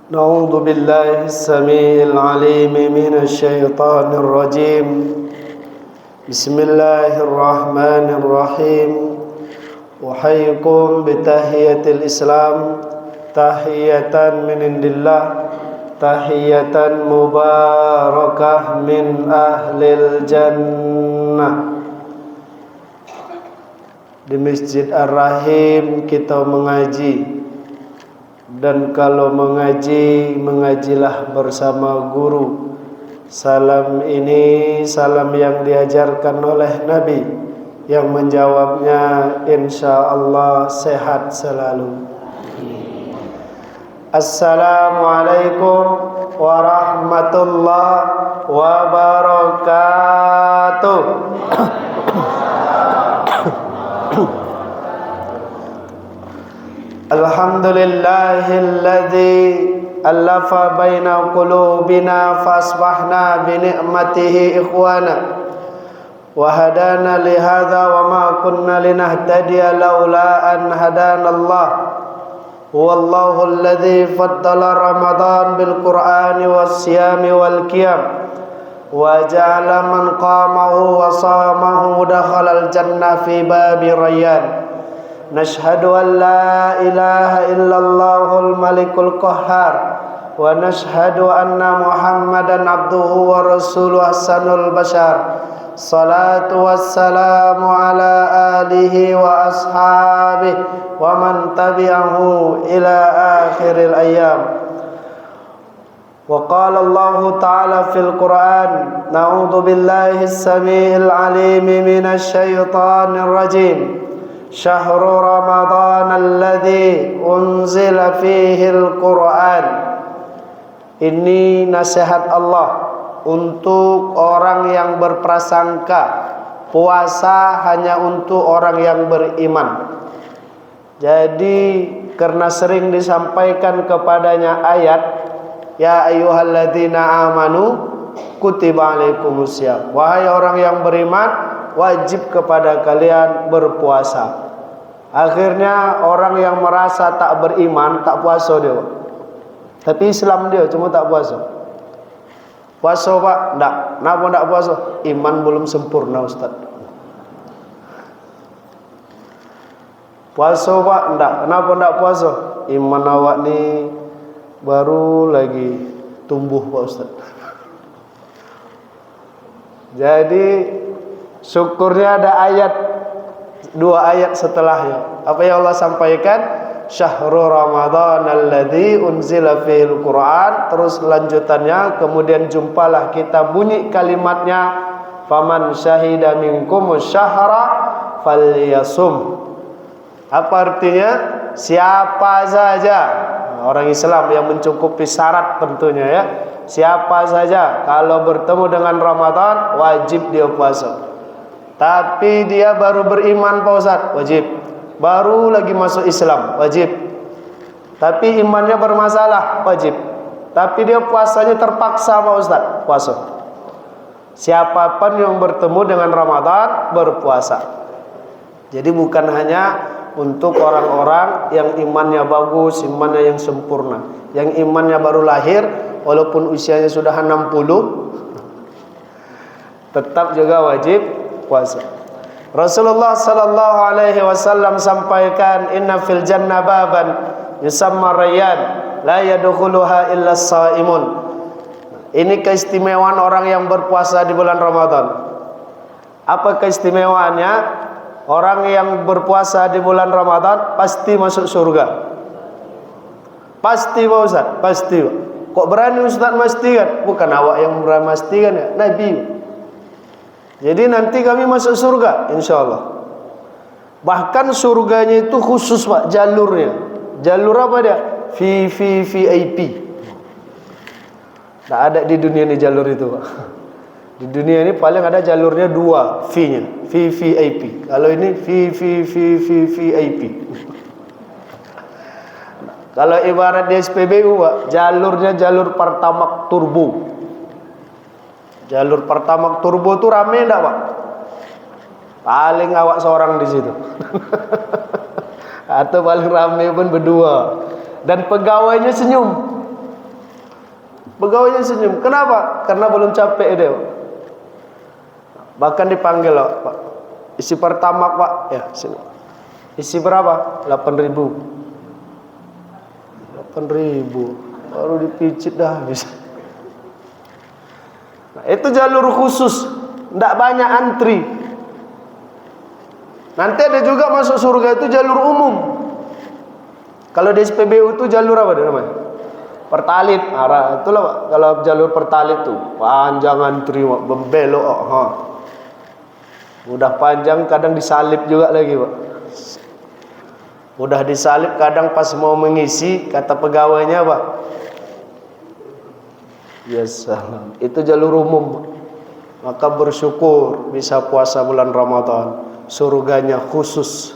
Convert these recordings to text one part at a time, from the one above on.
نعوذ بالله السميع العليم من الشيطان الرجيم بسم الله الرحمن الرحيم أحييكم بتحية الإسلام تحية من عند الله تحية مباركة من أهل الجنة. Di Masjid Ar-Rahim kita mengaji, dan kalau mengaji, mengajilah bersama guru. Salam ini salam yang diajarkan oleh Nabi, yang menjawabnya insya Allah sehat selalu. Assalamualaikum warahmatullahi wabarakatuh. Alhamdulillahilladzi alafa baina qulubina fasbahna bi ni'matihi ikhwana wa hadana li hadza wa ma kunna linahtadiya laula an hadana Allah. Huwallahu alladzi faddala Ramadan bil Qur'ani was siyami wal qiyam wa ja'ala man qamahu wa shamahu dakhala al jannah fi babi rayyan. Nashhadu an la ilaha illallahul malikul qahhar wa nashhadu anna Muhammadan abduhu wa rasuluhu hasanul bashar. Salatu wassalamu ala alihi wa ashabihi wa man tabi'ahu ila akhiril ayyam. Wa qala Allah ta'ala fil Qur'an, na'udzu billahi as-sami'il 'alim minasy syaithanir rajim. Syahrul Ramadan alladzi unzila fihil Qur'an. Ini nasihat Allah untuk orang yang berprasangka puasa hanya untuk orang yang beriman. Jadi karena sering disampaikan kepadanya ayat ya ayyuhalladzina amanu kutiba alaikumusiyam, wahai orang yang beriman, wajib kepada kalian berpuasa. Akhirnya orang yang merasa tak beriman, tak puasa dia, tapi Islam dia cuma tak puasa. Puasa pak? Tak. Kenapa tak puasa? Iman belum sempurna Ustaz. Puasa pak? Tak. Kenapa tak puasa? Iman awak ni baru lagi tumbuh Pak Ustaz. Jadi syukurnya ada ayat, dua ayat setelahnya. Apa yang Allah sampaikan? Syahrul Ramadan alladzi unzila fihil Qur'an. Terus lanjutannya, kemudian jumpalah kita bunyi kalimatnya, faman syahida minkumus syahra falyasum. Apa artinya? Siapa saja orang Islam yang mencukupi syarat tentunya ya. Siapa saja kalau bertemu dengan Ramadan wajib dia puasa. Tapi dia baru beriman Pak Ustaz, wajib. Baru lagi masuk Islam, wajib. Tapi imannya bermasalah, wajib. Tapi dia puasanya terpaksa Pak Ustaz, puasa. Siapapun yang bertemu dengan Ramadan berpuasa. Jadi bukan hanya untuk orang-orang yang imannya bagus, imannya yang sempurna. Yang imannya baru lahir, walaupun usianya sudah 60, tetap juga wajib puasa. Rasulullah sallallahu alaihi wasallam sampaikan, inna fil jannah baban yusamma rayyan la yadkhuluha illa as-shaimun. Ini keistimewaan orang yang berpuasa di bulan Ramadan. Apa keistimewaannya? Orang yang berpuasa di bulan Ramadan pasti masuk surga. Pasti Pak Ustaz, pasti. Kok berani Ustaz memastikan? Bukan awak yang berani memastikan ya, Nabi. Jadi nanti kami masuk surga insyaallah. Bahkan surganya itu khusus Pak, jalurnya. Jalur apa dia? VIP. Tak ada di dunia ini jalur itu Pak. Di dunia ini paling ada jalurnya dua, V-nya, VVIP. Kalau ini VVVVVIP. Kalau ibarat di SPBU Pak, jalurnya jalur Pertamax Turbo. Jalur Pertamax Turbo itu rame enggak Pak? Paling awak seorang di situ. Atau paling ramai pun berdua. Dan pegawainya senyum. Pegawainya senyum. Kenapa? Karena belum capek dia. Bahkan dipanggil, Pak. Isi pertamax, Pak. Ya, sini. Isi berapa? 8.000. 8.000. Baru dipicit dah habis. Nah, itu jalur khusus. Tidak banyak antri. Nanti ada juga masuk surga itu jalur umum. Kalau di SPBU itu jalur apa dia namanya? Pertalit. Itulah Pak. Kalau jalur pertalit itu panjang antri, membelok. Udah panjang kadang disalip juga lagi, Pak. Udah disalip kadang pas mau mengisi kata pegawainya, Pak. Ya salam. Itu jalur umum, Pak. Maka bersyukur bisa puasa bulan Ramadan. Surganya khusus.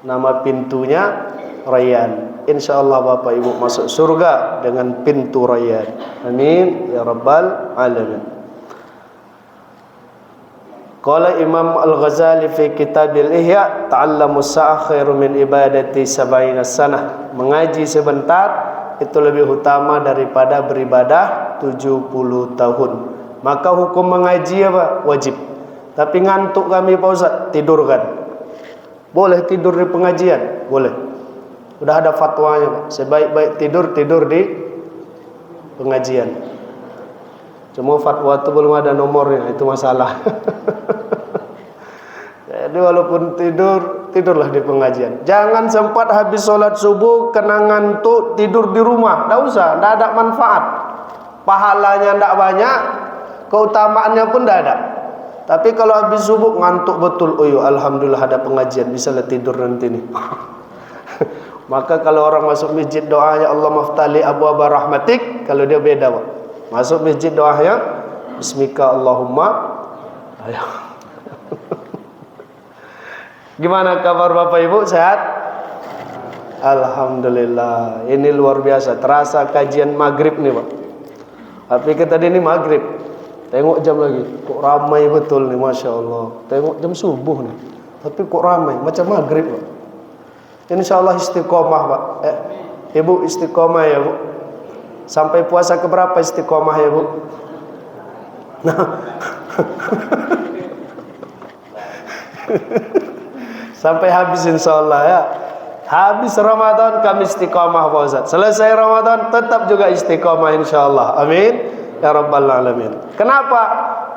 Nama pintunya Rayyan. InsyaAllah Bapak Ibu masuk surga dengan pintu Rayyan. Amin ya rabbal alamin. Qala Imam Al-Ghazali fi Kitabil Ihya, ta'allamus sa'ah khairu min ibadati sab'ina sanah. Mengaji sebentar itu lebih utama daripada beribadah 70 tahun. Maka hukum mengaji apa? Wajib. Tapi ngantuk kami Pak Ustaz, tidurkan. Boleh tidur di pengajian? Boleh. Sudah ada fatwanya, Pak. Sebaik-baik tidur di pengajian. Cuma fatwa itu belum ada nomornya, itu masalah. Jadi walaupun tidurlah di pengajian. Jangan sempat habis sholat subuh kena ngantuk tidur di rumah. Tidak usah, tidak ada manfaat. Pahalanya tidak banyak, keutamaannya pun tidak ada. Tapi kalau habis subuh ngantuk betul, oh ya alhamdulillah ada pengajian, bisa tidur nanti nih. Maka kalau orang masuk masjid doanya Allah maftali abwaaba rahmatik, kalau dia beda, Pak. Masuk masjid doanya bismika Allahumma. Ayo. Gimana kabar Bapak Ibu, sehat? Alhamdulillah. Ini luar biasa, terasa kajian maghrib nih, Pak. Tapi kita tadi ini maghrib. Tengok jam lagi, kok ramai betul nih, Masya Allah. Tengok jam subuh nih, tapi kok ramai, macam maghrib, Pak. InsyaAllah istiqomah, Pak. Ibu istiqomah ya, Bu. Sampai puasa keberapa istiqomah ya, Bu? Nah. Sampai habis insyaAllah ya. Habis Ramadan kami istiqomah, Pak Ustaz. Selesai Ramadan tetap juga istiqomah insyaAllah. Amin ya rabbal alamin. Kenapa?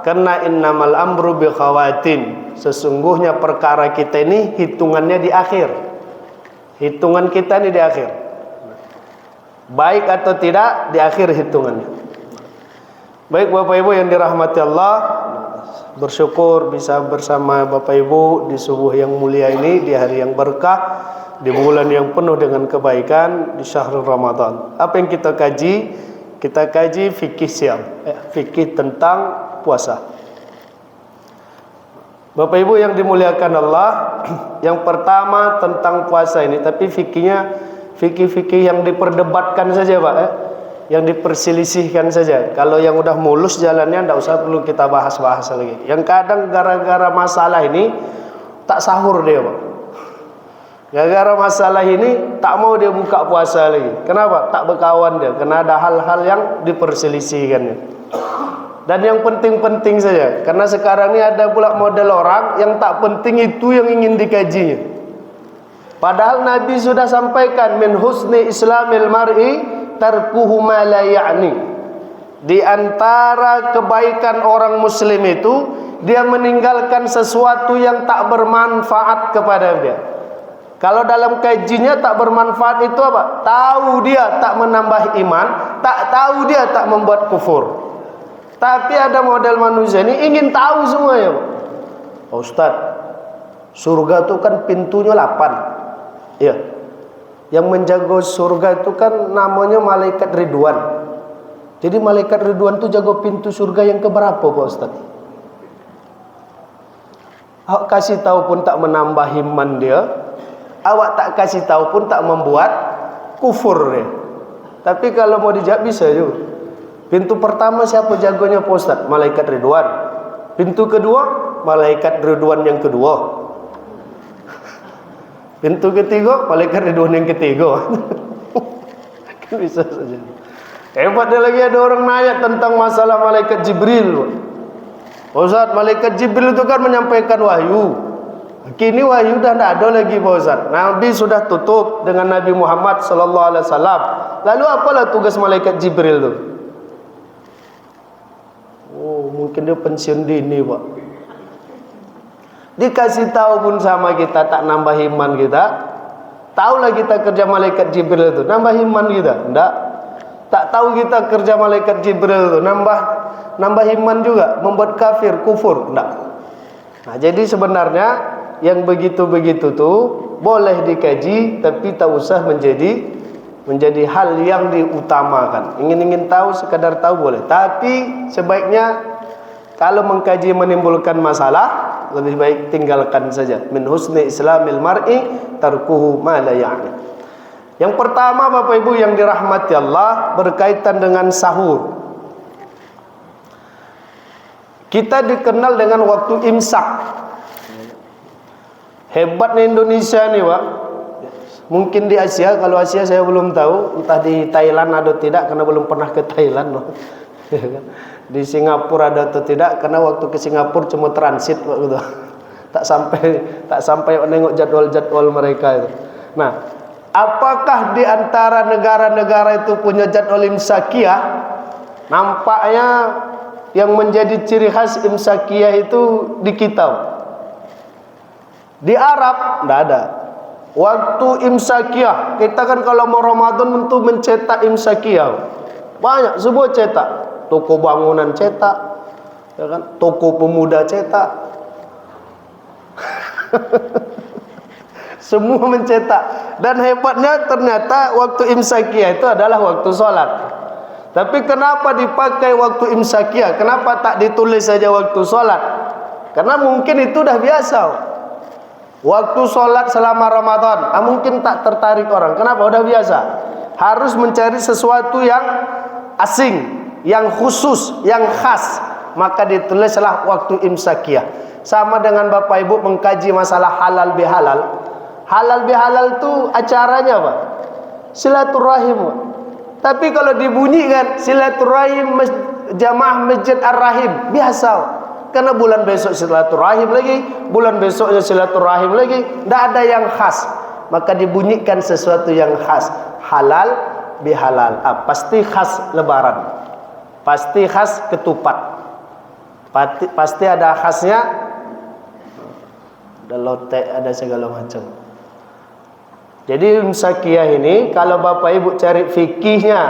Karena innamal amru bi khawatin. Sesungguhnya perkara kita ini hitungannya di akhir. Hitungan kita ini di akhir. Baik atau tidak, di akhir hitungannya. Baik Bapak Ibu yang dirahmati Allah, bersyukur bisa bersama Bapak Ibu di subuh yang mulia ini, di hari yang berkah, di bulan yang penuh dengan kebaikan, di syahrul Ramadan. Apa yang kita kaji? Kita kaji fikih siam, fikih tentang puasa. Bapak Ibu yang dimuliakan Allah, yang pertama tentang puasa ini, tapi fikihnya fikih-fikih yang diperdebatkan saja, Pak, yang diperselisihkan saja. Kalau yang udah mulus jalannya, tidak usah perlu kita bahas-bahas lagi. Yang kadang gara-gara masalah ini tak sahur dia, Pak. Gara-gara masalah ini tak mau dia buka puasa lagi. Kenapa? Tak berkawan dia. Karena ada hal-hal yang diperselisihkannya. Dan yang penting-penting saja. Karena sekarang ini ada pula model orang yang tak penting itu yang ingin dikajinya. Padahal Nabi sudah sampaikan min husni islamil mar'i tarkuhu ma la ya'ni. Di antara kebaikan orang muslim itu dia meninggalkan sesuatu yang tak bermanfaat kepada dia. Kalau dalam kajinya tak bermanfaat itu apa? Tahu dia tak menambah iman, tak tahu dia tak membuat kufur. Tapi ada model manusia ini ingin tahu semuanya, Pak Ustaz, surga itu kan pintunya 8. Iya. Yang menjaga surga itu kan namanya malaikat Ridwan. Jadi malaikat Ridwan itu jaga pintu surga yang keberapa, Pak Ustaz? Awak kasih tahu pun tak menambah iman dia. Awak tak kasih tahu pun tak membuat kufur dia. Tapi kalau mau dijawab bisa juga. Pintu pertama siapa jagonya, Pak Ustaz? Malaikat Ridwan. Pintu kedua, malaikat Ridwan yang kedua. Pintu ketiga, malaikat Ridwan yang ketiga. Kan bisa saja. Hebatnya lagi ada orang nanya tentang masalah malaikat Jibril. Ustaz, malaikat Jibril itu kan menyampaikan wahyu. Kini wahyu dah tidak ada lagi Pak Ustaz. Nabi sudah tutup dengan Nabi Muhammad sallallahu alaihi wasallam. Lalu apalah tugas malaikat Jibril itu? Oh, mungkin dia pensiun dini, Pak. Dikasih tahu pun sama kita tak nambah iman kita. Tahulah kita kerja malaikat Jibril itu, nambah iman kita? Enggak. Tak tahu kita kerja malaikat Jibril itu, nambah iman juga, membuat kafir, kufur? Enggak. Nah, jadi sebenarnya yang begitu-begitu tuh boleh dikaji, tapi tak usah menjadi hal yang diutamakan. Ingin tahu, sekadar tahu boleh, tapi sebaiknya kalau mengkaji menimbulkan masalah, lebih baik tinggalkan saja. Min husni islamil mar'i tarkuhu ma la ya'ni. Yang pertama Bapak Ibu yang dirahmati Allah, berkaitan dengan sahur. Kita dikenal dengan waktu imsak. Hebatnya Indonesia nih Pak. Mungkin di Asia, kalau Asia saya belum tahu, entah di Thailand ada atau tidak karena belum pernah ke Thailand. Di Singapura ada atau tidak karena waktu ke Singapura cuma transit waktu itu. Tak sampai nengok jadwal mereka itu. Nah, apakah di antara negara-negara itu punya jadwal imsakiyah? Nampaknya yang menjadi ciri khas imsakiyah itu di kita. Di Arab tidak ada. Waktu imsakiyah, kita kan kalau mau Ramadan tentu mencetak imsakiyah. Banyak, semua cetak. Toko bangunan cetak, ya kan? Toko pemuda cetak. Semua mencetak. Dan hebatnya ternyata waktu imsakiyah itu adalah waktu sholat. Tapi kenapa dipakai waktu imsakiyah? Kenapa tak ditulis saja waktu sholat? Karena mungkin itu dah biasa. Waktu sholat selama Ramadan, mungkin tak tertarik orang. Kenapa? Udah biasa. Harus mencari sesuatu yang asing, yang khusus, yang khas, maka ditulislah waktu imsakiyah. Sama dengan Bapak Ibu mengkaji masalah halal bihalal. Halal bihalal itu acaranya apa? Silaturahim. Tapi kalau dibunyikan silaturahim jamaah Masjid Ar-Rahim, biasa. Karena bulan besok silaturahim lagi, bulan besoknya silaturahim lagi, tidak ada yang khas. Maka dibunyikan sesuatu yang khas. Halal bihalal. Pasti khas lebaran. Pasti khas ketupat. Pasti ada khasnya. Ada lotek, ada segala macam. Jadi imsakiyah ini kalau Bapak Ibu cari fikihnya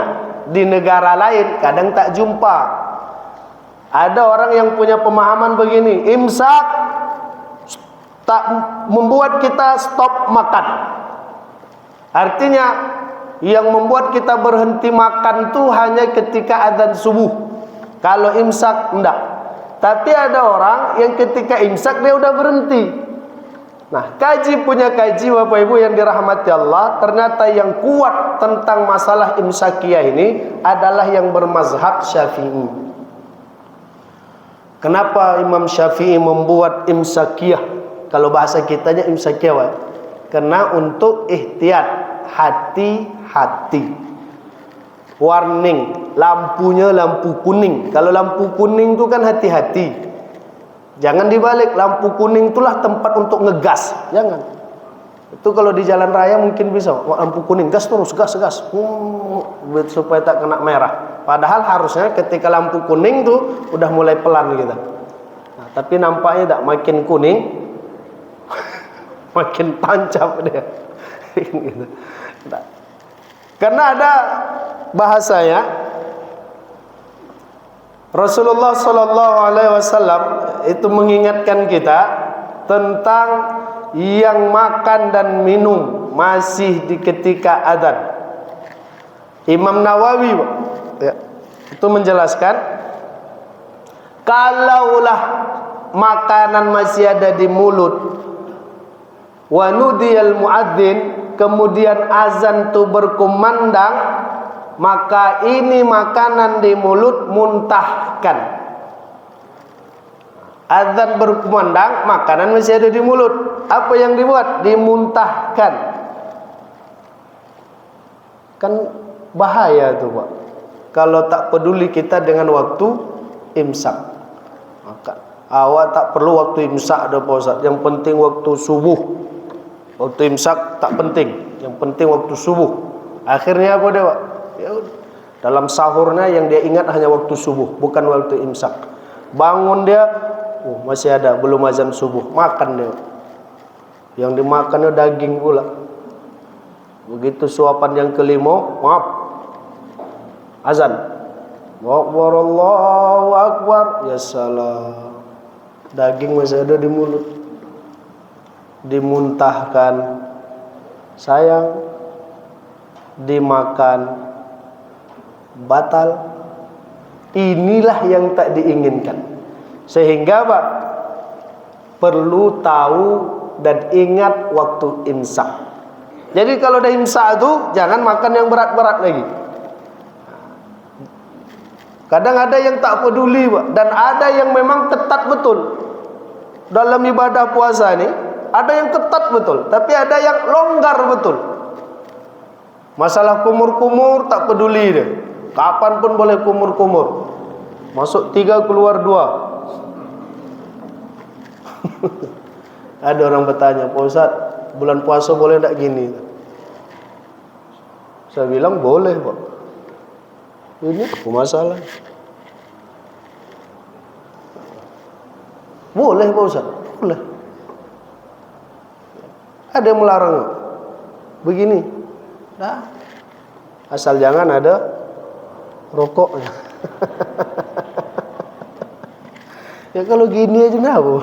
di negara lain kadang tak jumpa. Ada orang yang punya pemahaman begini, imsak tak membuat kita stop makan. Artinya yang membuat kita berhenti makan itu hanya ketika adzan subuh. Kalau imsak enggak. Tapi ada orang yang ketika imsak dia udah berhenti. Nah, kaji Bapak Ibu yang dirahmati Allah, ternyata yang kuat tentang masalah imsakiyah ini adalah yang bermazhab Syafi'i. Kenapa Imam Syafi'i membuat imsakiyah? Kalau bahasa kitanya imsakiyah, karena untuk ihtiyat, hati-hati. Warning, lampunya lampu kuning. Kalau lampu kuning itu kan hati-hati. Jangan dibalik, lampu kuning itulah tempat untuk ngegas. Jangan. Itu kalau di jalan raya mungkin bisa, lampu kuning, gas terus, gas. Supaya tak kena merah. Padahal harusnya ketika lampu kuning tuh udah mulai pelan gitu. Nah, tapi nampaknya tak, makin kuning makin tancap dia. Gitu. Nah, karena ada bahasanya Rasulullah Sallallahu Alaihi Wasallam itu mengingatkan kita tentang yang makan dan minum masih di ketika adzan. Imam Nawawi itu menjelaskan, kalaulah makanan masih ada di mulut, wa nudiyal muadzin, kemudian azan itu berkumandang, maka ini makanan di mulut muntahkan. Azan berkumandang, makanan masih ada di mulut. Apa yang dibuat? Dimuntahkan. Kan bahaya tuh Pak, kalau tak peduli kita dengan waktu imsak. Maka awak tak perlu waktu imsak ada Pak Ustaz. Yang penting waktu subuh. Waktu imsak tak penting, yang penting waktu subuh. Akhirnya apa dia Pak? Ya, dalam sahurnya yang dia ingat hanya waktu subuh, bukan waktu imsak. Bangun dia, masih ada, belum azan subuh, makan dia. Yang dimakannya daging pula. Begitu suapan yang kelima, maaf, azan. Akbar, Allahu Akbar. Ya salam. Daging masih ada di mulut. Dimuntahkan. Sayang. Dimakan. Batal. Inilah yang tak diinginkan. Sehingga Pak, perlu tahu dan ingat waktu imsak. Jadi kalau dah imsak itu jangan makan yang berat-berat lagi. Kadang ada yang tak peduli Pak, dan ada yang memang ketat betul. Dalam ibadah puasa ini ada yang ketat betul, tapi ada yang longgar betul. Masalah kumur-kumur tak peduli dia. Kapan pun boleh kumur-kumur. Masuk 3 keluar 2. Ada orang bertanya, Pak Ustaz, bulan puasa boleh tak gini? Saya bilang boleh Pak. Ini apa masalah? Boleh Pak Ustaz, boleh. Ada yang melarang begini? Nah, asal jangan ada rokoknya. Ya kalau gini aja kenapa?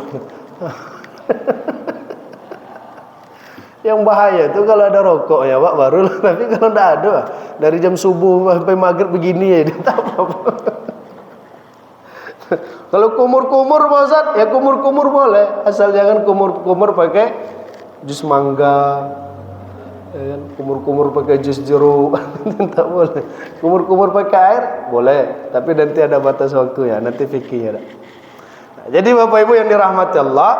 Yang bahaya itu kalau ada rokok ya Pak, baru. Tapi kalau tidak ada, dari jam subuh sampai maghrib begini ya, tak apa-apa. Kalau kumur-kumur Pak Ustaz, ya kumur-kumur boleh, asal jangan kumur-kumur pakai jus mangga, ya, kumur-kumur pakai jus jeruk, tak boleh. Kumur-kumur pakai air boleh, tapi nanti ada batas waktu ya, nanti fikih ya. Nah, jadi Bapak Ibu yang dirahmati Allah,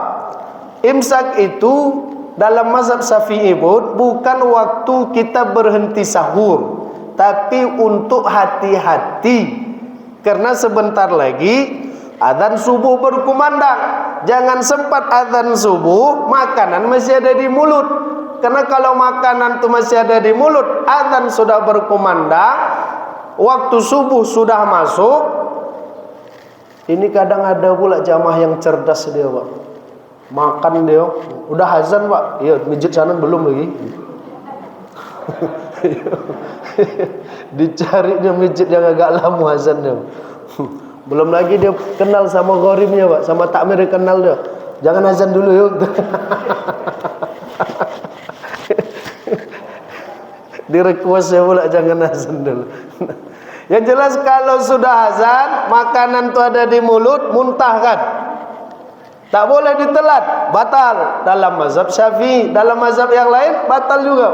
imsak itu dalam mazhab Syafi'i pun bukan waktu kita berhenti sahur, tapi untuk hati-hati, karena sebentar lagi adzan subuh berkumandang. Jangan sempat adzan subuh makanan masih ada di mulut, karena kalau makanan itu masih ada di mulut, adzan sudah berkumandang, waktu subuh sudah masuk. Ini kadang ada pula jamaah yang cerdas dia Pak, makan dia, udah azan Pak, iya masjid sana belum lagi. Dicari dia masjid yang agak lama azan dia. Belum lagi dia kenal sama gharimnya Pak, sama takmir dia kenal dia. Jangan azan dulu yuk. Di-request ya pula jangan azan dulu. Yang jelas kalau sudah azan, makanan itu ada di mulut, muntahkan. Tak boleh ditelan, batal dalam mazhab Syafi'i. Dalam mazhab yang lain batal juga.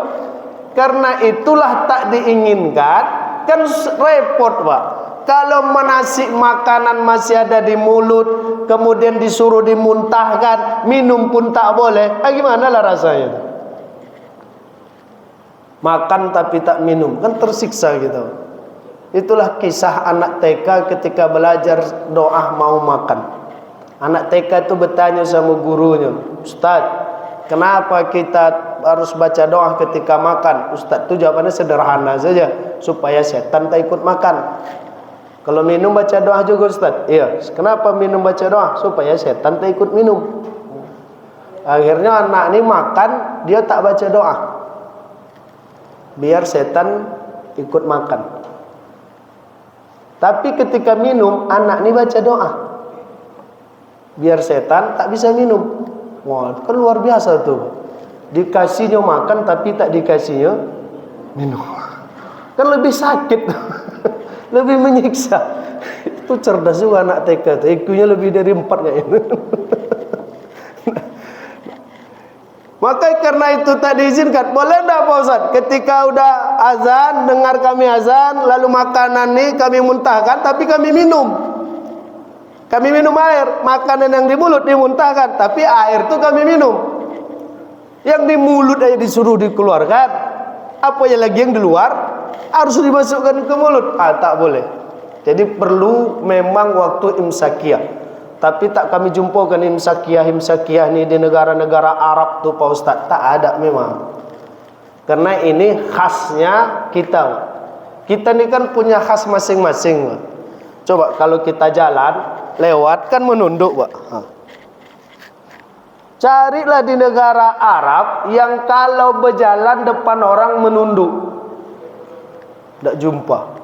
Karena itulah tak diinginkan. Kan repot Pak, kalau menasik makanan masih ada di mulut, kemudian disuruh dimuntahkan, minum pun tak boleh. Gimana lah rasanya? Makan tapi tak minum, kan tersiksa gitu. Itulah kisah anak TK ketika belajar doa mau makan. Anak TK itu bertanya sama gurunya, Ustaz, kenapa kita harus baca doa ketika makan? Ustaz itu jawabannya sederhana saja, supaya setan tak ikut makan. Kalau minum baca doa juga Ustaz? Iya. Kenapa minum baca doa? Supaya setan tak ikut minum. Akhirnya anak ini makan, dia tak baca doa, biar setan ikut makan. Tapi ketika minum, anak ini baca doa, biar setan tak bisa minum. Wah, kan luar biasa tuh. Dikasihnya makan tapi tak dikasihnya minum. Kan lebih sakit. Lebih menyiksa. Itu cerdas juga anak TK. IQ-nya lebih dari 4 kayaknya. Maka karena itu tak diizinkan. Boleh enggak Pak Ustaz? Ketika udah azan, dengar kami azan, lalu makanan ini kami muntahkan, tapi kami minum. Kami minum air. Makanan yang di mulut dimuntahkan, tapi air itu kami minum. Yang di mulut aja disuruh dikeluarkan, apa yang lagi yang di luar harus dimasukkan ke mulut? Tak boleh. Jadi perlu memang waktu imsakiyah. Tapi tak kami jumpakan imsakiyah ni di negara-negara Arab tuh Pak Ustaz. Tak ada memang. Karena ini khasnya kita. Kita ni kan punya khas masing-masing. Coba kalau kita jalan lewat kan menunduk, Pak. Carilah di negara Arab yang kalau berjalan depan orang menunduk. Tak jumpa.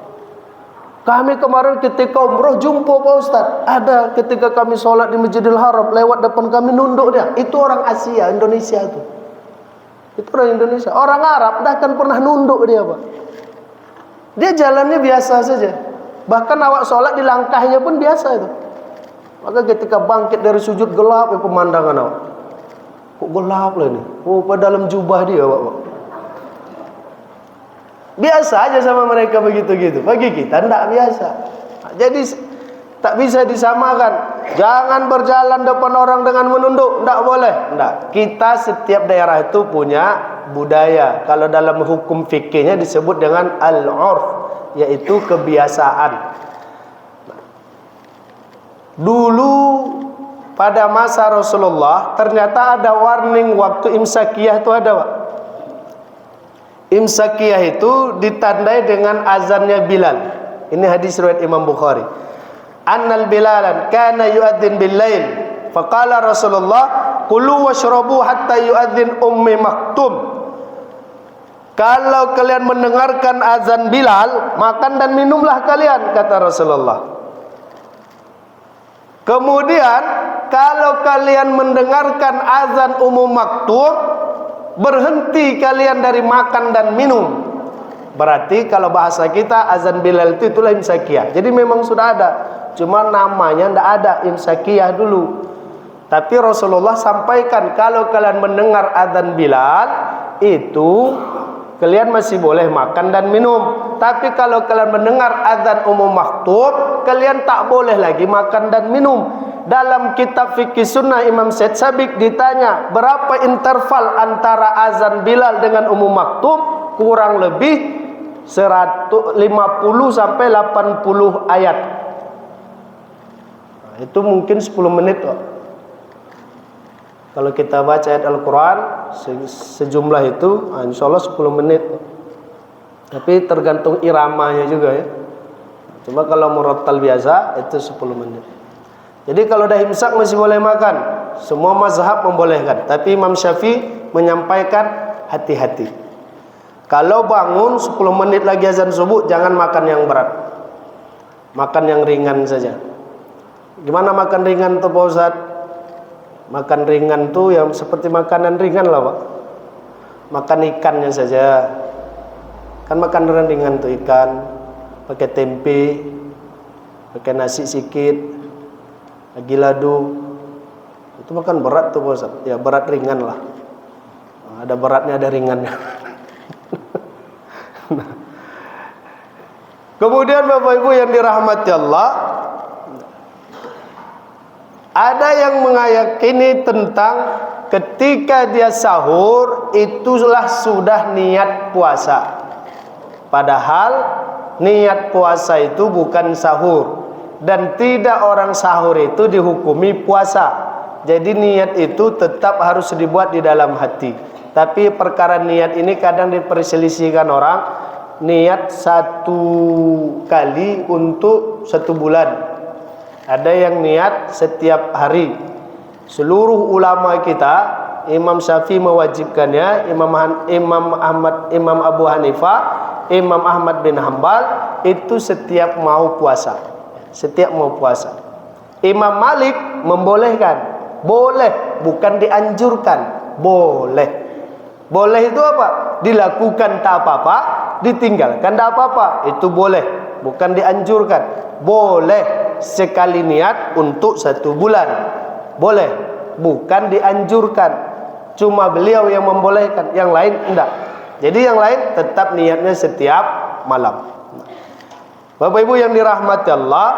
Kami kemarin ketika umroh jumpa Pak Ustaz. Ada ketika kami sholat di Masjidil Haram, lewat depan kami nunduk dia. Itu orang Asia, Indonesia itu. Itu orang Indonesia. Orang Arab dah kan pernah nunduk dia, Pak. Dia jalannya biasa saja. Bahkan awak sholat di langkahnya pun biasa itu. Maka ketika bangkit dari sujud gelap pemandangan awak. Kok gelap lah ni? Oh, pada dalam jubah dia, Pak. Biasa aja sama mereka begitu-gitu. Bagi kita tidak biasa. Jadi tak bisa disamakan. Jangan berjalan depan orang dengan menunduk. Tidak boleh. Tidak. Kita setiap daerah itu punya budaya. Kalau dalam hukum fikihnya disebut dengan al-urf, yaitu kebiasaan. Dulu pada masa Rasulullah ternyata ada warning waktu imsakiyah itu ada, Pak. Imsakiyah itu ditandai dengan azannya Bilal. Ini hadis riwayat Imam Bukhari. Annal Bilalan kana yu'adzin bil lail. Faqala Rasulullah, "Kulu washrabu hatta yu'adzin Ummi Maktum." Kalau kalian mendengarkan azan Bilal, makan dan minumlah kalian, kata Rasulullah. Kemudian, kalau kalian mendengarkan azan Ummu Maktum, berhenti kalian dari makan dan minum. Berarti kalau bahasa kita azan Bilal itu itulah imsakiyah. Jadi memang sudah ada, cuma namanya tidak ada imsakiyah dulu. Tapi Rasulullah sampaikan kalau kalian mendengar azan Bilal itu kalian masih boleh makan dan minum. Tapi kalau kalian mendengar azan Ummu Maktum, kalian tak boleh lagi makan dan minum. Dalam kitab fikih sunnah Imam Syed Sabiq ditanya berapa interval antara azan Bilal dengan Ummu Maktum, kurang lebih 150 sampai 80 ayat. Nah, itu mungkin 10 menit, Pak. Kalau kita baca ayat Al-Quran sejumlah itu, insya Allah 10 menit. Tapi tergantung iramanya juga ya. Cuma kalau murattal biasa itu 10 menit. Jadi kalau dah imsak masih boleh makan. Semua mazhab membolehkan. Tapi Imam Syafi'i menyampaikan hati-hati. Kalau bangun 10 menit lagi azan subuh, jangan makan yang berat. Makan yang ringan saja. Gimana makan ringan tuh Pak Ustaz? Makan ringan tuh yang seperti makanan ringan lah, Pak. Makan ikannya saja. Kan makanan ringan tuh ikan, pakai tempe, pakai nasi sedikit, lagi ladu. Itu makan berat tuh Pak Ustaz. Ya berat ringan lah. Ada beratnya ada ringannya. Kemudian Bapak Ibu yang dirahmati Allah, ada yang meyakini tentang ketika dia sahur itulah sudah niat puasa. Padahal niat puasa itu bukan sahur. Dan tidak orang sahur itu dihukumi puasa. Jadi niat itu tetap harus dibuat di dalam hati. Tapi perkara niat ini kadang diperselisihkan orang. Niat 1 kali untuk 1 bulan. Ada yang niat setiap hari. Seluruh ulama kita, Imam Syafi'i mewajibkannya, Imam Abu Hanifah, Imam Ahmad bin Hambal itu setiap mau puasa. Setiap mau puasa. Imam Malik membolehkan. Boleh, bukan dianjurkan. Boleh. Boleh itu apa? Dilakukan tak apa-apa, ditinggalkan tak apa-apa. Itu boleh, bukan dianjurkan. Boleh sekali niat untuk 1 bulan. Boleh, bukan dianjurkan. Cuma beliau yang membolehkan, yang lain enggak. Jadi yang lain tetap niatnya setiap malam. Bapak Ibu yang dirahmati Allah,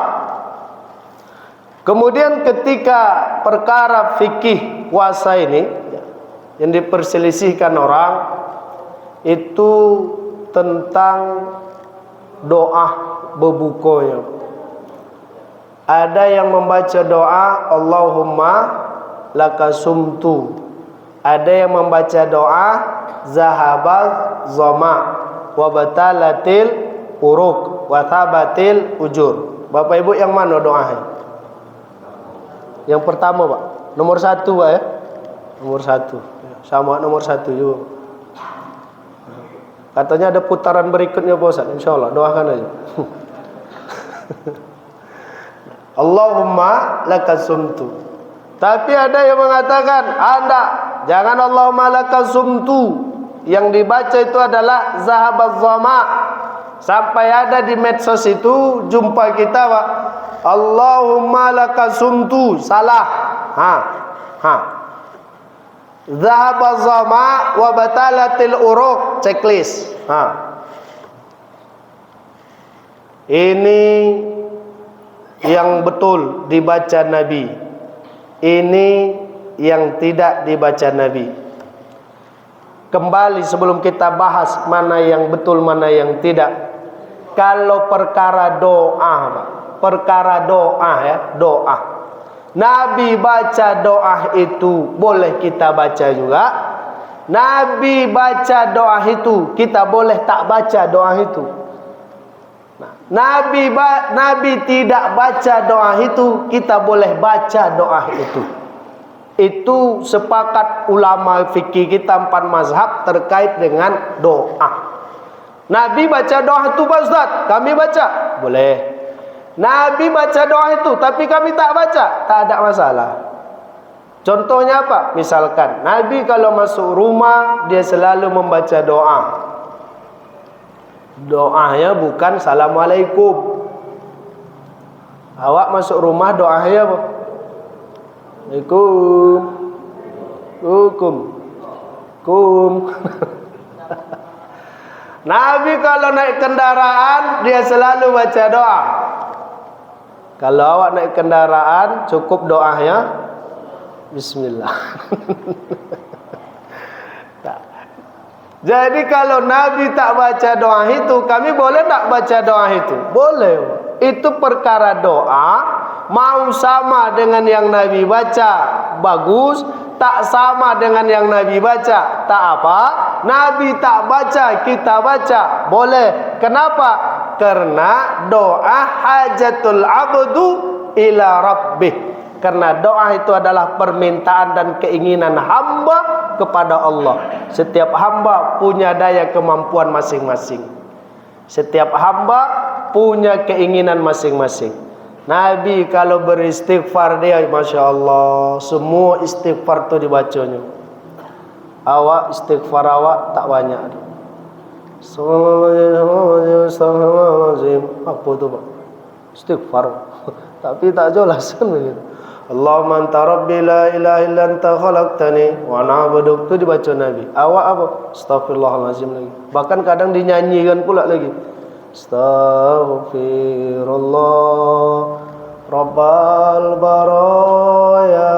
kemudian ketika perkara fikih puasa ini, yang diperselisihkan orang itu tentang doa berbukanya. Ada yang membaca doa Allahumma laka sumtu. Ada yang membaca doa zahabal zama wa batalatil uruk wa thabatil ujur. Bapak Ibu yang mana doanya? Yang pertama Pak, nomor 1 Pak ya. Nomor 1 sama nomor 1 juga. Katanya ada putaran berikutnya Pak Ustaz. InsyaAllah doakan aja. Allahumma lakasumtu. Tapi ada yang mengatakan anda jangan Allahumma lakasumtu. Yang dibaca itu adalah zahabaz zama. Sampai ada di medsos itu jumpa kita Pak, Allahumma lakasumtu, salah. Zahabaz zama wa batalatil uruk, checklist. Ini yang betul dibaca Nabi. Ini yang tidak dibaca Nabi. Kembali sebelum kita bahas mana yang betul mana yang tidak. Kalau perkara doa, perkara doa ya, doa. Nabi baca doa itu boleh kita baca juga. Nabi baca doa itu kita boleh tak baca doa itu. Nabi tidak baca doa itu kita boleh baca doa itu. Itu sepakat ulama fikih kita 4 mazhab terkait dengan doa. Nabi baca doa itu Pak Ustaz, kami baca, boleh. Nabi baca doa itu tapi kami tak baca, tak ada masalah. Contohnya apa? Misalkan Nabi kalau masuk rumah dia selalu membaca doa. Doanya bukan Assalamualaikum. Awak masuk rumah doanya apa? Assalamualaikum. Hukum. Nabi kalau naik kendaraan dia selalu baca doa. Kalau awak naik kendaraan cukup doanya Bismillah. Jadi kalau Nabi tak baca doa itu, kami boleh tak baca doa itu? Boleh. Itu perkara doa. Mau sama dengan yang Nabi baca, bagus. Tak sama dengan yang Nabi baca, tak apa. Nabi tak baca, kita baca, boleh. Kenapa? Karena doa hajatul abdu ila rabbih. Karena doa itu adalah permintaan dan keinginan hamba kepada Allah. Setiap hamba punya daya kemampuan masing-masing. Setiap hamba punya keinginan masing-masing. Nabi kalau beristighfar dia, Masya Allah, semua istighfar itu dibacanya. Awak istighfar awak tak banyak. Apa itu Pak? Istighfar. Tapi tak jelas kan begitu. Allahumma anta rabbi la ilaha illa anta khalaqtani wa ana abduk, itu dibaca Nabi. Awak apa? Astaghfirullahalazim lagi. Bahkan kadang dinyanyikan pula lagi. Astaghfirullah Rabbal baraya.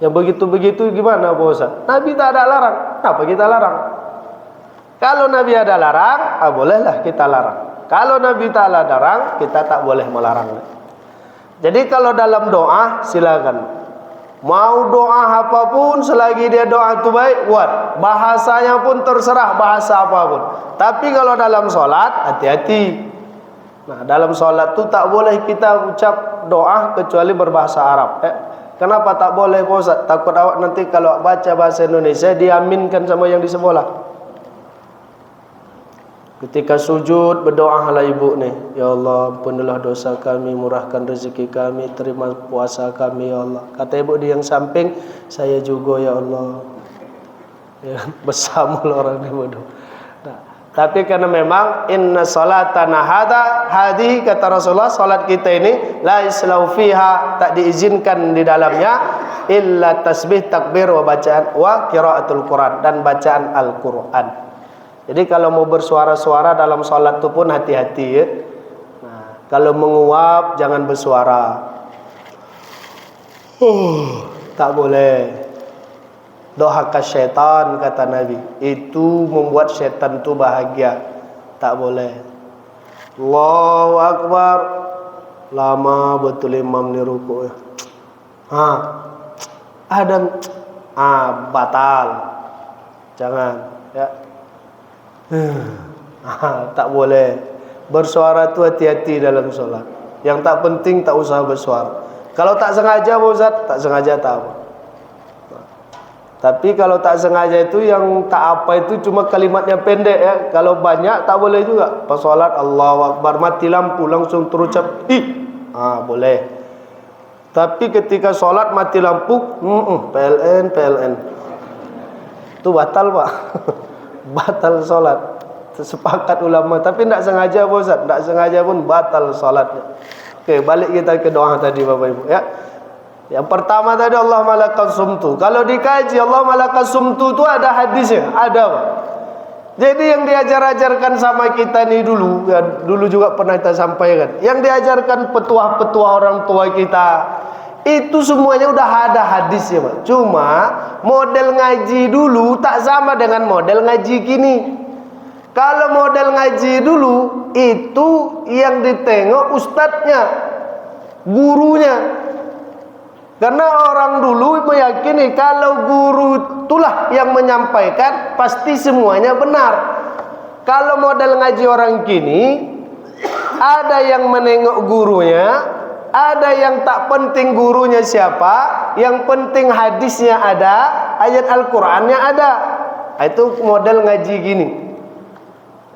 Yang begitu-begitu gimana Pak Ustaz? Nabi tak ada larang. Kenapa kita larang? Kalau Nabi ada larang, bolehlah kita larang. Kalau Nabi tak ada larang, kita tak boleh melarang. Jadi kalau dalam doa silakan. Mau doa apapun selagi dia doa itu baik, buat. Bahasanya pun terserah bahasa apapun. Tapi kalau dalam solat, hati-hati. Nah, dalam solat itu tak boleh kita ucap doa kecuali berbahasa Arab. Kenapa tak boleh Pak Ustaz? Takut awak nanti kalau baca bahasa Indonesia diaminkan sama yang di sebelah. Ketika sujud berdoalah ibu nih, ya Allah ampunilah dosa kami, murahkan rezeki kami, terima puasa kami ya Allah. Kata ibu di yang samping, saya juga ya Allah. Ya, bersama orang di bodoh. Nah, tapi karena memang inna salatana hadhi kata Rasulullah, salat kita ini la islau fiha, tak diizinkan di dalamnya illa tasbih, takbir wa bacaan wa qiraatul Quran, dan bacaan Al-Quran. Jadi kalau mau bersuara-suara dalam sholat itu pun hati-hati ya. Nah, kalau menguap jangan bersuara. Tak boleh. Dohaka syaitan, kata Nabi, itu membuat syaitan itu bahagia. Tak boleh. Allahu Akbar, lama betul imam ni rukuk. Adam, batal. Jangan, ya. Tak boleh. Bersuara tu hati-hati dalam solat. Yang tak penting tak usah bersuara. Kalau tak sengaja, Ustaz, tak sengaja tak apa. Tapi kalau tak sengaja itu yang tak apa itu cuma kalimatnya pendek, ya. Kalau banyak tak boleh juga. Pas solat Allahu Akbar, mati lampu langsung terucap boleh. Tapi ketika solat mati lampu, PLN itu batal, Pak. Batal solat. Sepakat ulama. Tapi tidak sengaja, Ustaz, tidak sengaja pun batal solatnya. Oke, balik kita ke doa tadi, Bapak Ibu, ya. Yang pertama tadi Allah malakas sumtu. Kalau dikaji Allah malakas sumtu itu ada hadisnya, ada, Pak. Jadi yang diajar-ajarkan sama kita nih dulu, ya, dulu juga pernah kita sampaikan. Yang diajarkan petua-petua orang tua kita itu semuanya udah ada hadisnya, Pak. Cuma model ngaji dulu tak sama dengan model ngaji kini. Kalau model ngaji dulu itu yang ditengok ustadznya, gurunya. Karena orang dulu meyakini kalau guru itulah yang menyampaikan, pasti semuanya benar. Kalau model ngaji orang kini, ada yang menengok gurunya, ada yang tak penting gurunya siapa, yang penting hadisnya ada, ayat Al-Qur'annya ada. Itu model ngaji gini.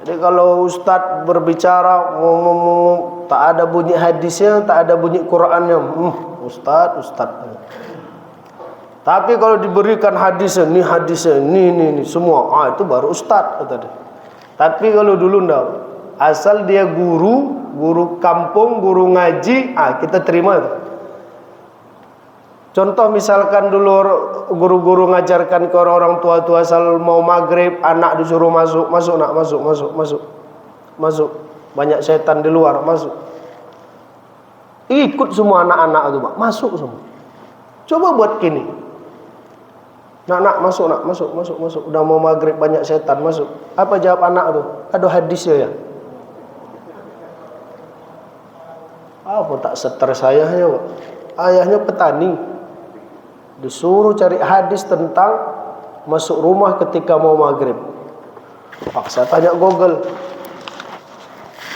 Jadi kalau ustadz berbicara ngomong tak ada bunyi hadisnya, tak ada bunyi Qur'annya, Ustaz. Tapi kalau diberikan hadisnya, ini semua, itu baru ustaz, kata dia. Tapi kalau dulu enggak, asal dia guru kampung, guru ngaji, kita terima itu. Contoh misalkan dulu guru-guru ngajarkan ke orang tua asal mau maghrib, anak disuruh masuk, banyak setan di luar, masuk. Ikut semua anak-anak itu, Pak, masuk semua. Coba buat gini. Nak, masuk. Udah mau maghrib banyak setan, masuk. Apa jawab anak itu? Ada hadisnya ya. Apa tak stres ayahnya, Pak? Ayahnya petani. Disuruh cari hadis tentang masuk rumah ketika mau maghrib. Paksa tanya Google.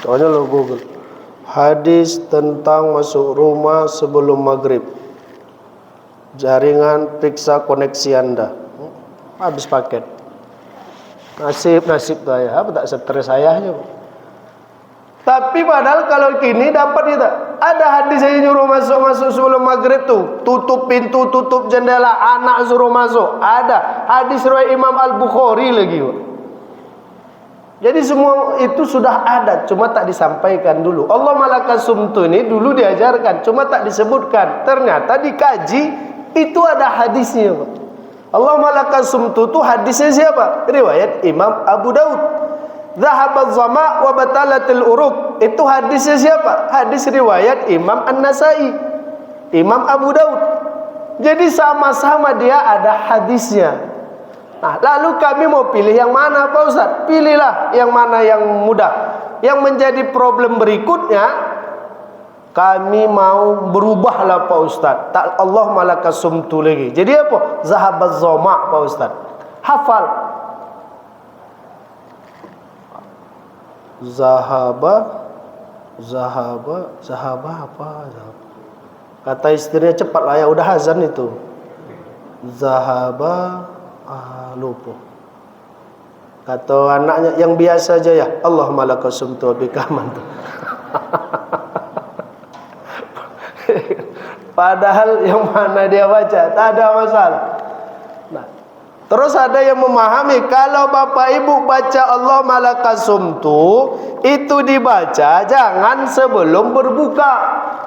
Tanya lo Google. Hadis tentang masuk rumah sebelum maghrib. Jaringan periksa koneksi Anda. Habis paket. Nasib tuh ayah. Apa tak stres ayahnya, Pak? Tapi padahal kalau kini dapat kita. Ada hadis yang nyuruh masuk sebelum maghrib tuh. Tutup pintu, tutup jendela, anak suruh masuk. Ada. Hadis riwayat Imam Al-Bukhari lagi, Pak. Jadi semua itu sudah ada, cuma tak disampaikan dulu. Allah malakas sumtu ini dulu diajarkan, cuma tak disebutkan. Ternyata dikaji itu ada hadisnya, Pak. Allah malakas sumtu itu hadisnya siapa? Riwayat Imam Abu Daud. Zahabat zama wa batalatil uruk. Itu hadisnya siapa? Hadis riwayat Imam An-Nasai, Imam Abu Daud. Jadi sama-sama dia ada hadisnya. Nah, lalu kami mau pilih yang mana, Pak Ustaz? Pilihlah yang mana yang mudah. Yang menjadi problem berikutnya, kami mau berubahlah, Pak Ustaz. Tak Allah malakas sumtu lagi. Jadi apa? Zahabat zama, Pak Ustaz. Hafal. Zahaba apa? Kata istrinya cepatlah ya, udah azan itu. Zahaba lupa. Kata anaknya yang biasa aja ya, Allah malakas sumtu bikaman. Padahal yang mana dia baca tak ada masalah. Nah, terus ada yang memahami kalau bapak ibu baca Allah malakas sumtu itu dibaca jangan sebelum berbuka,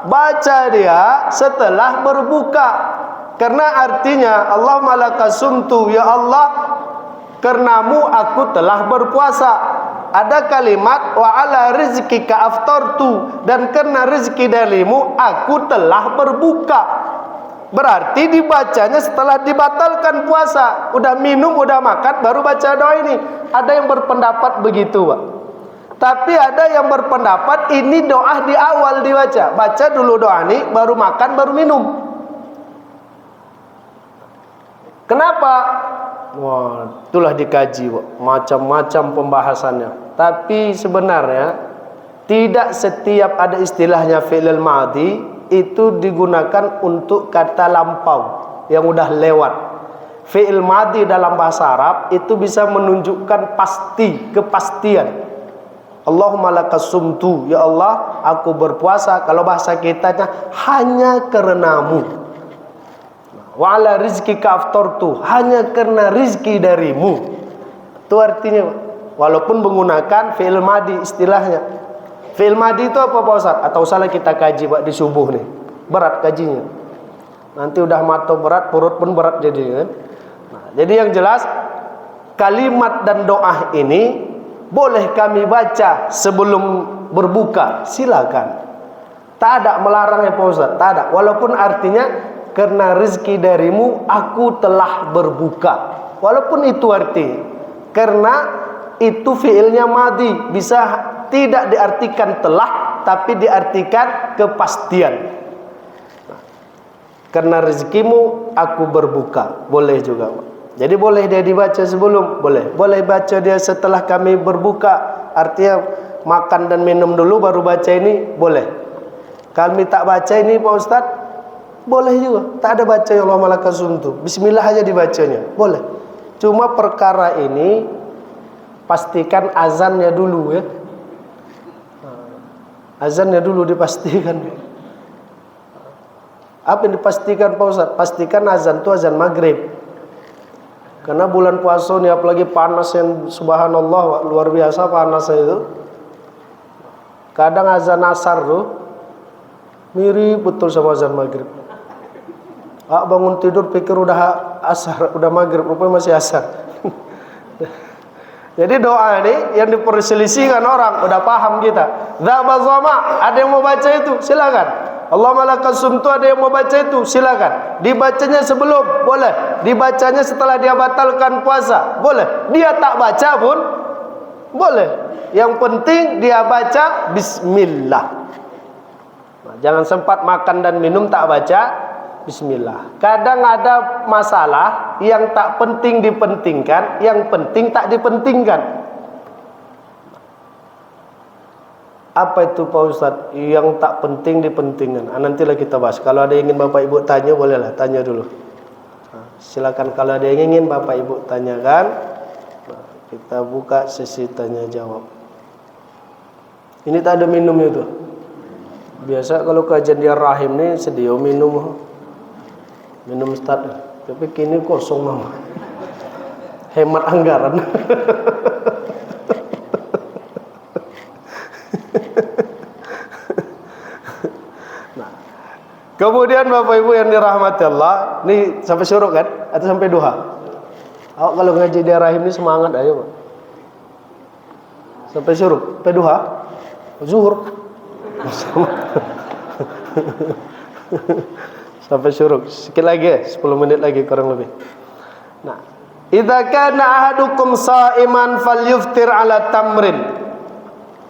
baca dia setelah berbuka. Karena artinya Allah malakas sumtu, ya Allah, karenamu aku telah berpuasa. Ada kalimat wa ala rizqika aftartu, dan karena rezeki darimu aku telah berbuka. Berarti dibacanya setelah dibatalkan puasa. Udah minum, udah makan, baru baca doa ini. Ada yang berpendapat begitu, Pak. Tapi ada yang berpendapat ini doa di awal dibaca. Baca dulu doa ini, baru makan, baru minum. Kenapa? Wah, itulah dikaji, Pak. Macam-macam pembahasannya. Tapi sebenarnya tidak setiap ada istilahnya fi'il madhi itu digunakan untuk kata lampau yang udah lewat. Fi'il madhi dalam bahasa Arab itu bisa menunjukkan pasti, kepastian. Allahumma lakasumtu, ya Allah aku berpuasa. Kalau bahasa kitanya hanya karenamu. Wa ala rizkika aftartu, hanya karena rizki darimu. Itu artinya, walaupun menggunakan fi'il madhi istilahnya. Fi'il madhi itu apa Pak Ustaz? Atau salah kita kaji Pak di subuh nih. Berat kajinya. Nanti udah mata berat, perut pun berat jadi kan. Nah, jadi yang jelas kalimat dan doa ini boleh kami baca sebelum berbuka, silakan. Tak ada melarang ya Pak Ustaz, tak ada. Walaupun artinya karena rezeki darimu aku telah berbuka. Walaupun itu arti. Karena itu fiilnya madhi, bisa tidak diartikan telah, tapi diartikan kepastian. Karena rezekimu aku berbuka, boleh juga. Jadi boleh dia dibaca sebelum, boleh. Boleh baca dia setelah kami berbuka, artinya makan dan minum dulu baru baca ini, boleh. Kami tak baca ini Pak Ustaz, boleh juga. Tak ada baca ya Allah malakasuntu, bismillah aja dibacanya, boleh. Cuma perkara ini pastikan azannya dulu ya. Azannya dulu dipastikan. Apa yang dipastikan Pak Ustaz? Pastikan azan itu azan maghrib. Karena bulan puasa ini apalagi panas yang subhanallah luar biasa panasnya itu. Kadang azan asar tuh mirip betul sama azan maghrib. Bangun tidur pikir udah asar, udah maghrib, rupanya masih asar. Jadi doa ini yang diperselisihkan orang, udah paham kita. Dzabazama, ada yang mau baca itu, silakan. Allahumma lakasumtu, ada yang mau baca itu, silakan. Dibacanya sebelum, boleh. Dibacanya setelah dia batalkan puasa, boleh. Dia tak baca pun boleh. Yang penting dia baca bismillah. Nah, jangan sempat makan dan minum tak baca bismillah. Kadang ada masalah yang tak penting dipentingkan, yang penting tak dipentingkan. Apa itu Pak Ustadz? Yang tak penting dipentingkan. Nantilah kita bahas. Kalau ada yang ingin Bapak Ibu tanya, bolehlah tanya dulu. Silakan kalau ada yang ingin Bapak Ibu tanyakan. Kita buka sesi tanya jawab. Ini tak ada minumnya tuh. Biasa kalau kajian dia rahim nih sedia minum Ustaz. Tapi kini kosong mama. Hemat anggaran. Nah, kemudian Bapak Ibu yang dirahmati Allah, ini sampai syuruk kan? Atau sampai duha? Awak kalau ngaji dia rahim ini semangat ayo Pak. Sampai syuruk, sampai duha, zuhur. Sampai syuruk. Sikit lagi ya, 10 menit lagi kurang lebih. Nah, idza kana ahadukum sha'iman falyuftir 'ala tamrin.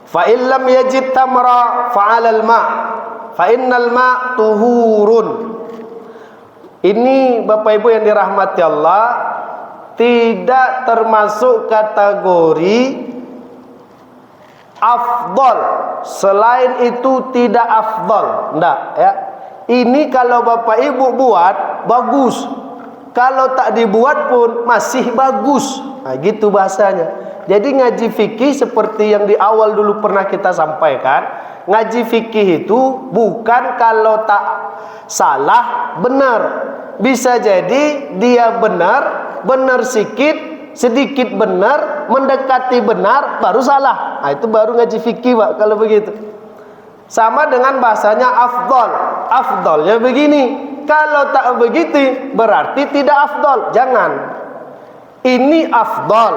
Fa in lam yajid tamra fa 'alal ma'. Fa innal ma' tuhurun. Ini Bapak Ibu yang dirahmati Allah, tidak termasuk kategori afdal. Selain itu tidak afdal. Enggak ya. Ini kalau Bapak Ibu buat bagus. Kalau tak dibuat pun masih bagus. Nah, gitu bahasanya. Jadi ngaji fikih seperti yang di awal dulu pernah kita sampaikan, ngaji fikih itu bukan kalau tak salah benar. Bisa jadi dia benar sedikit benar, mendekati benar, baru salah. Nah, itu baru ngaji fikih Pak kalau begitu. Sama dengan bahasanya afdal. Afdalnya begini. Kalau tak begitu berarti tidak afdal. Jangan. Ini afdal.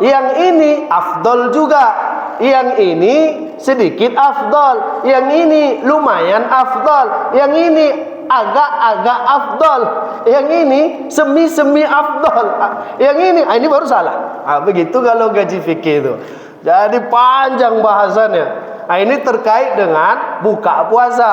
Yang ini afdal juga. Yang ini sedikit afdal. Yang ini lumayan afdal. Yang ini agak-agak afdol, yang ini semi-semi afdol, yang ini baru salah. Begitu kalau ngaji fikih itu. Jadi panjang bahasannya. Ini terkait dengan buka puasa.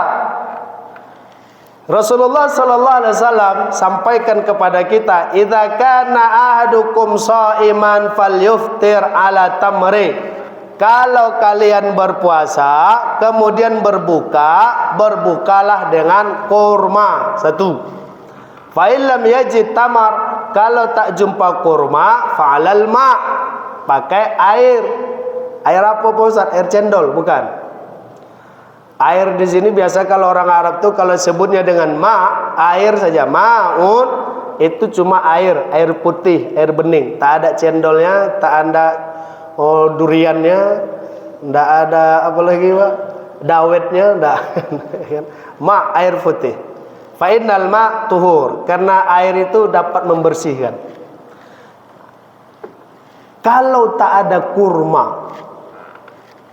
Rasulullah sallallahu alaihi wasallam sampaikan kepada kita, "Idza kana ahadukum sha'iman falyuftir ala tamri." Kalau kalian berpuasa kemudian berbukalah dengan kurma. Satu. Fa illam yajid tamar, kalau tak jumpa kurma, fa'alal ma', pakai air. Air apa Pak Ustaz? Air cendol, bukan. Air di sini biasa kalau orang Arab tuh kalau sebutnya dengan ma, air saja. Ma'un itu cuma air putih, air bening. Tak ada cendolnya, tak ada duriannya, ndak ada apa lagi Pak? Dawetnya, ndak. Ma, air putih. Fa innal ma' tuhur, karena air itu dapat membersihkan. Kalau tak ada kurma,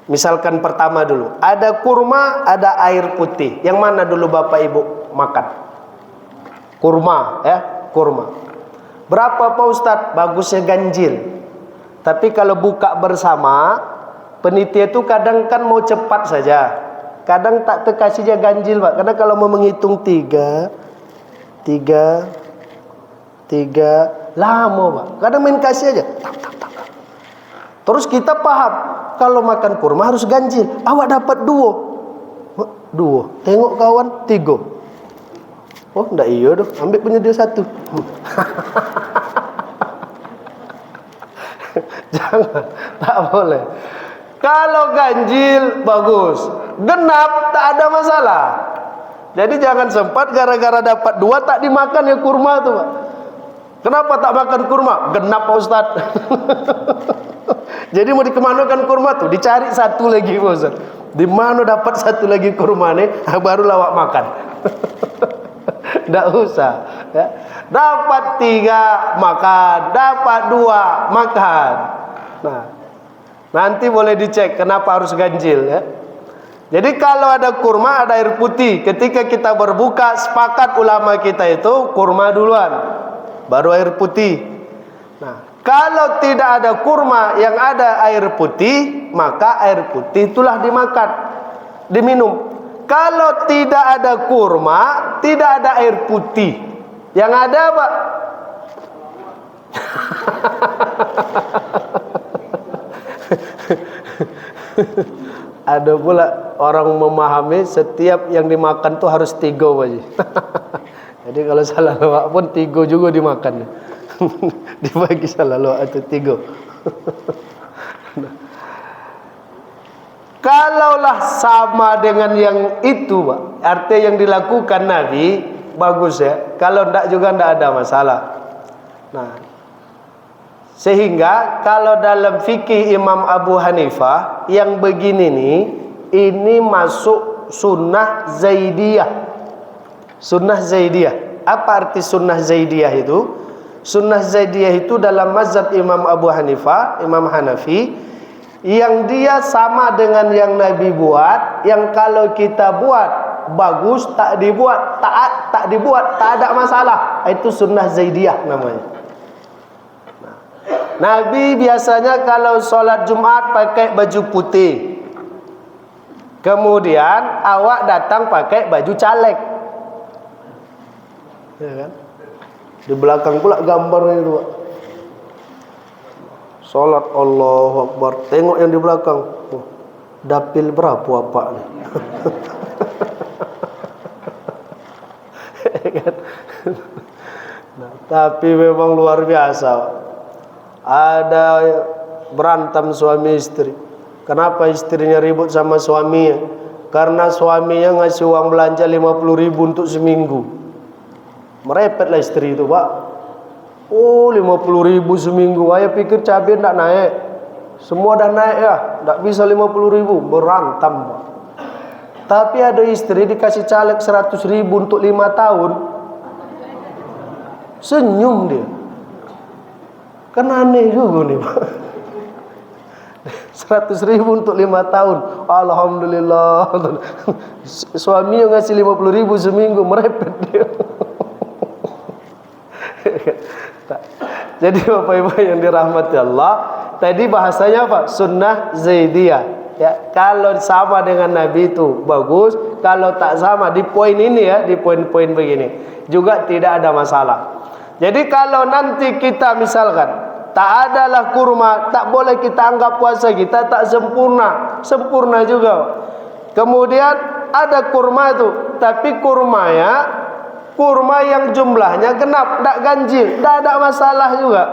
misalkan pertama dulu, ada kurma, ada air putih. Yang mana dulu Bapak Ibu makan? Kurma, ya, kurma. Berapa Pak Ustadz? Bagusnya ganjil. Tapi kalau buka bersama, penitia itu kadang kan mau cepat saja. Kadang tak terkasihnya ganjil Pak. Karena kalau mau menghitung tiga, lama Pak. Kadang main kasih aja. Terus kita paham, kalau makan kurma harus ganjil. Awak dapat dua. Tengok kawan, 3. Oh, ndak iya doh. Ambil punya dia 1. Jangan, tak boleh. Kalau ganjil bagus, genap tak ada masalah. Jadi jangan sempat gara-gara dapat 2 tak dimakan ya kurma tuh Pak. Kenapa tak makan kurma? Genap Pak Ustaz. Jadi mau dikemanakan kurma tuh? Dicari 1 lagi Pak Ustaz. Di mana dapat 1 lagi kurma nih? Baru lawak makan. Nggak usah ya. Dapat 3 makan, dapat 2 makan. Nah, nanti boleh dicek kenapa harus ganjil ya. Jadi kalau ada kurma, ada air putih. Ketika kita berbuka, sepakat ulama kita itu kurma duluan, baru air putih. Nah, kalau tidak ada kurma, yang ada air putih, maka air putih itulah dimakan, diminum. Kalau tidak ada kurma, tidak ada air putih, yang ada apa? Ada pula orang memahami setiap yang dimakan tuh harus 3 wajib. Jadi kalau salah lawak pun 3 juga dimakan. Dibagi salah lawak itu 3. Kalaulah sama dengan yang itu Pak, artinya yang dilakukan Nabi, bagus ya. Kalau enggak juga enggak ada masalah. Nah, sehingga kalau dalam fikih Imam Abu Hanifah yang begini nih, ini masuk sunnah Zaidiyah. Sunnah Zaidiyah. Apa arti sunnah Zaidiyah itu? Sunnah Zaidiyah itu dalam mazhab Imam Abu Hanifah, Imam Hanafi, yang dia sama dengan yang Nabi buat, yang kalau kita buat bagus, tak dibuat, tak dibuat, tak ada masalah. Itu sunnah Zaidiyah namanya. Nabi biasanya kalau sholat Jumat pakai baju putih. Kemudian awak datang pakai baju caleg, ya kan? Di belakang pula gambarnya itu Pak. Sholat Allahu Akbar. Tengok yang di belakang. Oh, dapil berapa Pak nih? Nah, tapi memang luar biasa Pak. Ada berantem suami istri. Kenapa istrinya ribut sama suaminya? Karena suaminya ngasih uang belanja 50.000 untuk seminggu. Merepetlah istri itu Pak. Oh, 50.000 seminggu. Ayah pikir cabai tidak naik. Semua dah naik ya. Tak bisa 50.000. Berantem Pak. Tapi ada istri dikasih caleg 100.000 untuk 5 tahun. Senyum dia. Kan aneh juga nih Pak. 100.000 untuk 5 tahun. Alhamdulillah. Suami yang ngasih 50.000 seminggu, merepet dia. Jadi Bapak Ibu yang dirahmati Allah, tadi bahasanya apa? Sunnah Zaidiyah. Ya, kalau sama dengan Nabi itu bagus, kalau tak sama di poin ini ya, di poin-poin begini juga tidak ada masalah. Jadi kalau nanti kita misalkan tak adalah kurma, tak boleh kita anggap puasa kita tak sempurna. Sempurna juga. Kemudian ada kurma itu, tapi kurma yang jumlahnya genap, tak ganjil, tak ada masalah juga.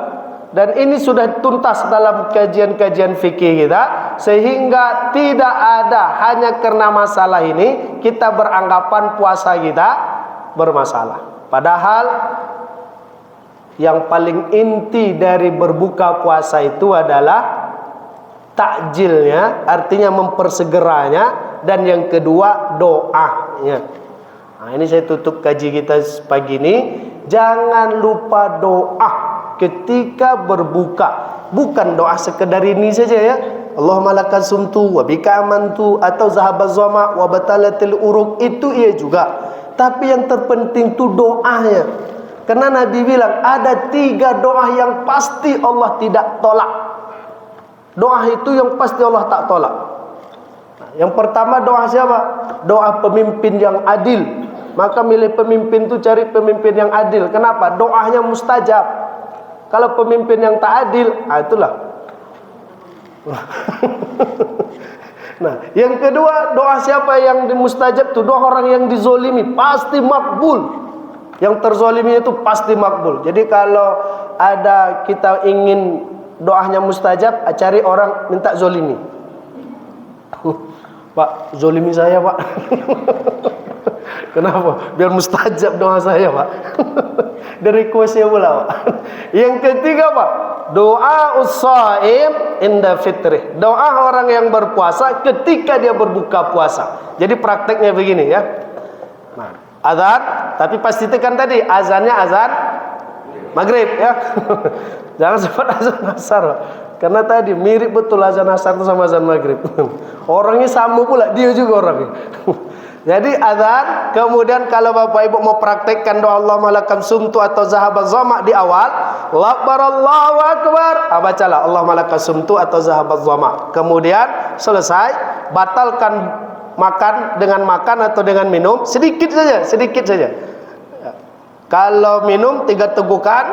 Dan ini sudah tuntas dalam kajian-kajian fikih kita, sehingga tidak ada hanya karena masalah ini kita beranggapan puasa kita bermasalah. Padahal yang paling inti dari berbuka puasa itu adalah takjilnya, artinya mempersegeranya, dan yang kedua doanya. Nah, ini saya tutup kaji kita pagi ini. Jangan lupa doa ketika berbuka. Bukan doa sekedar ini saja ya. Allahumma lakal sumtu wa bika amantu atau zahabaz zama wa batalatil uruk, itu iya juga. Tapi yang terpenting itu doanya. Karena Nabi bilang ada 3 doa yang pasti Allah tidak tolak. Doa itu yang pasti Allah tak tolak. Nah, yang pertama doa siapa? Doa pemimpin yang adil. Maka milih pemimpin itu cari pemimpin yang adil. Kenapa? Doanya mustajab. Kalau pemimpin yang tak adil, itulah. Nah, yang kedua doa siapa yang mustajab itu? Doa orang yang dizolimi, pasti makbul. Yang terzolimi itu pasti makbul. Jadi kalau ada kita ingin doanya mustajab, cari orang minta zolimi. Pak, zolimi saya Pak. Kenapa? Biar mustajab doa saya Pak. Dari kuasa pula Pak. Yang ketiga Pak, doa us-shaim inda fitrih. Doa orang yang berpuasa ketika dia berbuka puasa. Jadi prakteknya begini ya. Nah, azan, tapi pastikan tadi azannya azan maghrib ya. Jangan sempat azan asar, karena tadi mirip betul azan asar itu sama azan maghrib. Orangnya sama pula, dia juga orangnya. Jadi azan, kemudian kalau Bapak Ibu mau praktekkan doa Allah malakam sumtu atau zahabaz zama di awal, Allahu akbar, bacalah Allah malakam sumtu atau zahabaz zama. Kemudian selesai, batalkan makan dengan makan atau dengan minum sedikit saja, sedikit saja. Kalau minum 3 tegukan,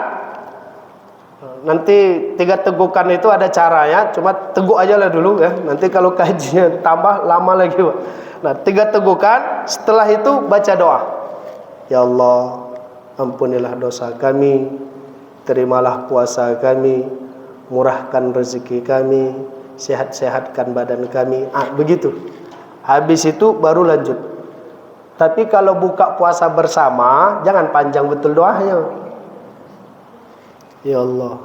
nanti 3 tegukan itu ada caranya, cuma teguk aja lah dulu ya. Nanti kalau kajian tambah lama lagi Pak. Nah, 3 tegukan, setelah itu baca doa. Ya Allah, ampunilah dosa kami, terimalah puasa kami, murahkan rezeki kami, sehat-sehatkan badan kami. Begitu. Habis itu baru lanjut. Tapi kalau buka puasa bersama, jangan panjang betul doanya. Ya Allah,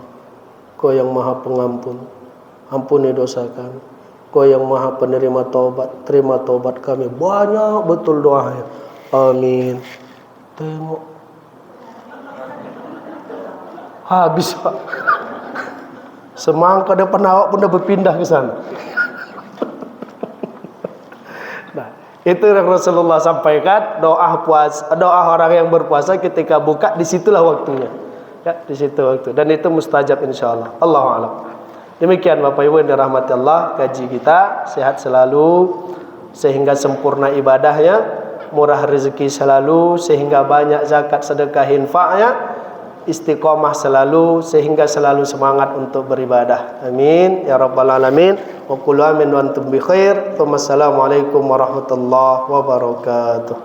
Kau yang Maha Pengampun, ampuni dosa kami. Kau yang Maha Penerima taubat, terima taubat kami. Banyak betul doanya. Amin. Tengok, habis Pak. Semangka depan awak pun dah berpindah ke sana. Itu yang Rasulullah sampaikan, doa puasa, doa orang yang berpuasa ketika buka, disitulah waktunya. Ya, di situ waktu, dan itu mustajab insyaallah. Allahu a'lam. Demikian Bapak Ibu yang dirahmati Allah, kaji kita sehat selalu sehingga sempurna ibadahnya, murah rezeki selalu sehingga banyak zakat sedekah infaknya, istiqomah selalu sehingga selalu semangat untuk beribadah. Amin ya rabbal alamin. Wa kullu amin wa antum bi khair. Wassalamualaikum warahmatullahi wabarakatuh.